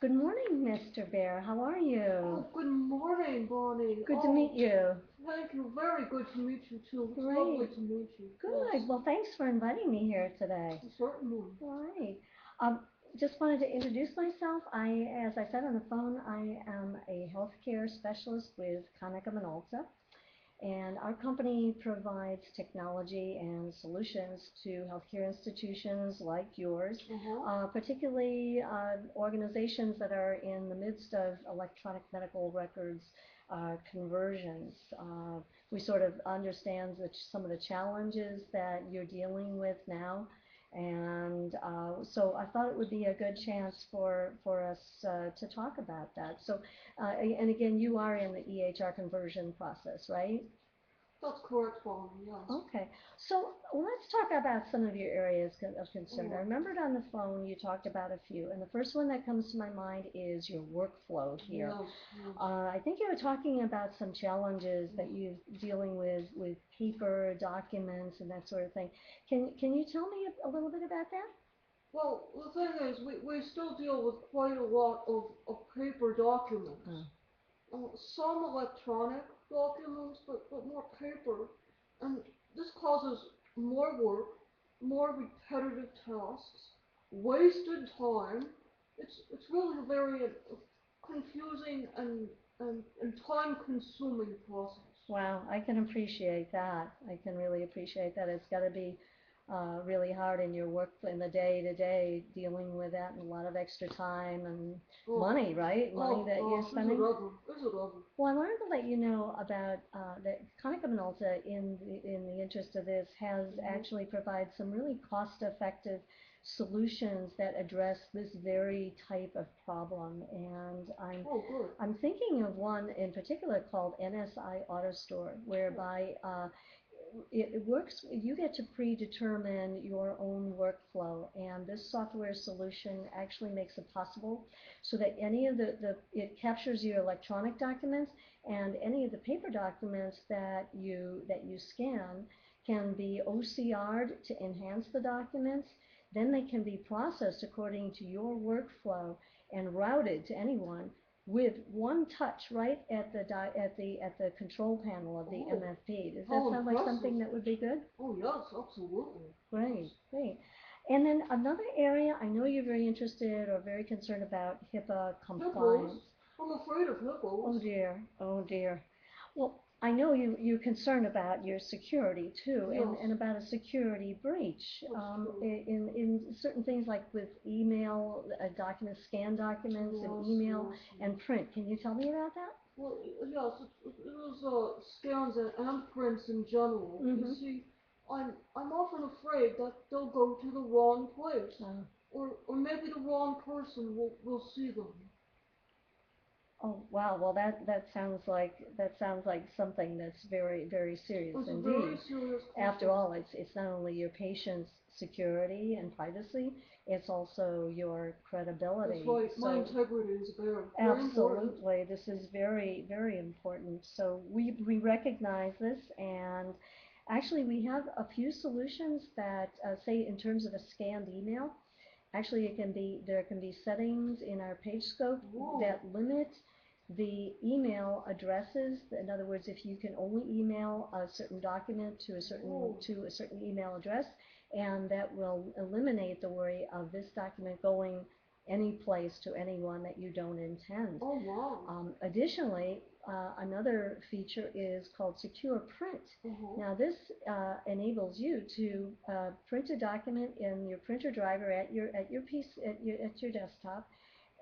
Good morning, Mr. Bear. How are you? Oh, good morning, Bonnie. Good to Oh, meet you. thank you. Very good to meet you too. It's lovely Great. to meet you. Yes, Good. Well, thanks for inviting me here today. certainly. All right. Um, just wanted to introduce myself. As I said on the phone, I am a healthcare specialist with Konica Minolta, and our company provides technology and solutions to healthcare institutions like yours, Uh-huh. particularly organizations that are in the midst of electronic medical records conversions. We sort of understand some of the challenges that you're dealing with now. And so I thought it would be a good chance for us to talk about that. So, and again, you are in the EHR conversion process, right? That's correct, Bonnie. Yes. Okay, so let's talk about some of your areas of concern. I Oh, remembered on the phone you talked about a few, and the first one that comes to my mind is your workflow here. yes, yes. I think you were talking about some challenges that you're dealing with paper documents and that sort of thing. Can you tell me a little bit about that? Well, the thing is, we still deal with quite a lot of paper documents. Oh, Some electronic documents, but more paper. And this causes more work, more repetitive tasks, wasted time. It's really a very confusing and time consuming process. wow, I can appreciate that. I can really appreciate that. It's got to be really hard in your work in the day to day dealing with that and a lot of extra time and Oh, money, right? Money oh that you're gosh, is it spending. ever? Is it ever? Well, I wanted to let you know about that Konica Minolta, in the interest of this, has Mm-hmm. actually provided some really cost-effective solutions that address this very type of problem. And Oh, good. I'm thinking of one in particular called NSI AutoStore, Oh, whereby it works, you get to predetermine your own workflow, and this software solution actually makes it possible so that any of it captures your electronic documents, and any of the paper documents that you scan can be OCR'd to enhance the documents. Then they can be processed according to your workflow and routed to anyone with one touch right at the control panel of the oh, MFP. Does that how sound like impressive. something that would be good? Oh, yes, absolutely. Yes. Great, great. And then another area I know you're very interested or very concerned about HIPAA Hippos. compliance. I'm afraid of Oh hippos. dear, oh dear. Well, I know you're concerned about your security too, Yes, and about a security breach that's true. in certain things like with email documents, scan documents, and Yes, email yes, and yes. print. Can you tell me about that? Well, yes, it is scans and prints in general. You Mm-hmm. see, I'm often afraid that they'll go to the wrong place, Uh, or maybe the wrong person will see them. oh wow. Well, that sounds like something that's very very serious It's a very indeed. serious After question. all, it's not only your patient's security and privacy, it's also your That's credibility. right. My So integrity is very, very important. absolutely, this is very very important. So we recognize this, and actually we have a few solutions that say in terms of a scanned email. Actually, there can be settings in our page scope Whoa. that limit the email addresses. In other words, if you can only email a certain document Whoa. to a certain email address, and that will eliminate the worry of this document going any place to anyone that you don't intend. Oh wow. Additionally, another feature is called Secure Print. Uh-huh. Now, this enables you to print a document in your printer driver at your PC at your desktop,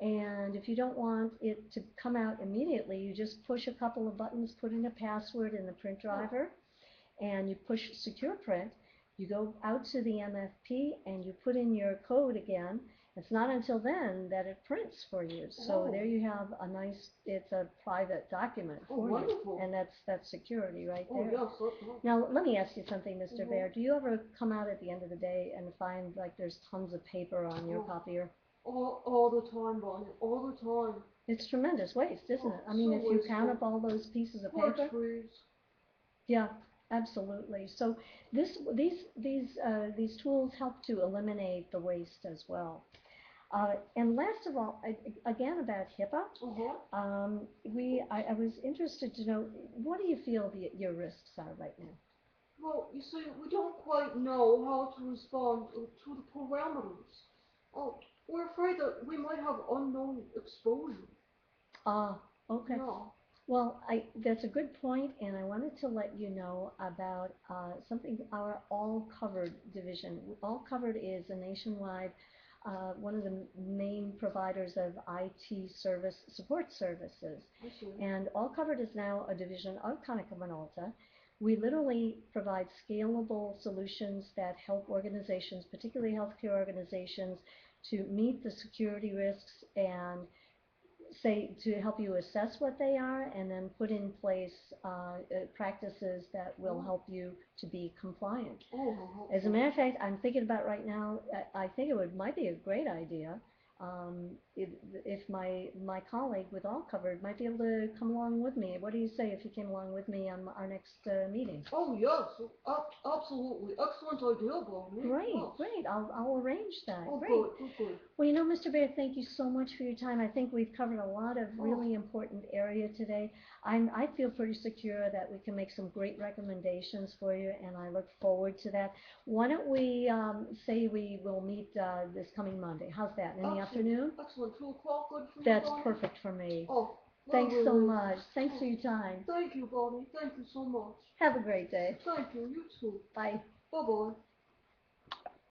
and if you don't want it to come out immediately, you just push a couple of buttons, put in a password in the print Huh. driver, and you push Secure Print. You go out to the MFP and you put in your code again. It's not until then that it prints for you. So Oh. there you have it's a private document Oh, for you, wonderful. and that's security right Oh there. yes, that. Now let me ask you something, Mr. Uh-huh. Bear. Do you ever come out at the end of the day and find like there's tons of paper on your Oh, copier? all the time, Bonnie. All the time. It's tremendous waste, isn't Oh, it? I mean, so if you count wasteful. up all those pieces of Poor paper, trees. yeah, absolutely. So these tools help to eliminate the waste as well. And last of all, again about HIPAA, Uh-huh. I was interested to know, what do you feel your risks are right now? Well, you see, we don't quite know how to respond to the parameters. Oh, we're afraid that we might have unknown exposure. Ah, okay. Yeah. Well, that's a good point, and I wanted to let you know about something, our All Covered division. All Covered is a nationwide, one of the main providers of IT service support services. I see. And All Covered is now a division of Konica Minolta. We literally provide scalable solutions that help organizations, particularly healthcare organizations, to meet the security risks and say to help you assess what they are and then put in place practices that will Oh. help you to be compliant. Oh, how As a helpful. matter of fact, I'm thinking about right now, I think might be a great idea if my colleague with All Covered might be able to come along with me. What do you say if he came along with me on our next meeting? Oh, yes. Absolutely. Excellent idea, Bonnie. Great, Yes. great. I'll arrange that. Oh, Great. good, good, good. Well, Mr. Bear, thank you so much for your time. I think we've covered a lot of Oh, really important area today. I feel pretty secure that we can make some great recommendations for you, and I look forward to that. Why don't we say we will meet this coming Monday? How's that? In the excellent. afternoon? Excellent. 2 o'clock, good for you, That's Bonnie? perfect for me. Oh, Thanks so lovely. much. Thanks Oh, for your time. thank you, Bonnie. Thank you so much. Have a great day. Thank you. You too. Bye. Bye-bye.